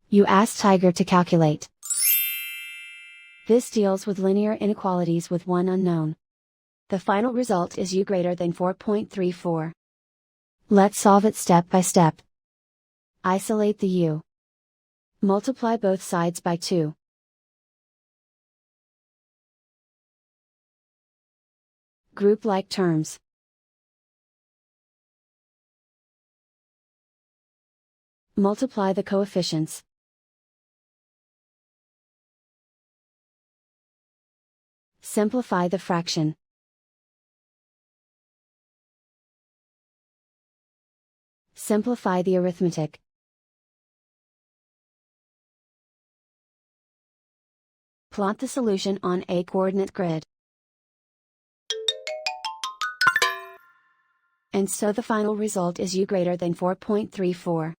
You ask Tiger to calculate. This deals with linear inequalities with one unknown. The final result is u greater than 4.34. Let's solve it step by step. Isolate the u. Multiply both sides by 2. Group like terms. Multiply the coefficients. Simplify the fraction. Simplify the arithmetic. Plot the solution on a coordinate grid. And so the final result is u greater than 4.34.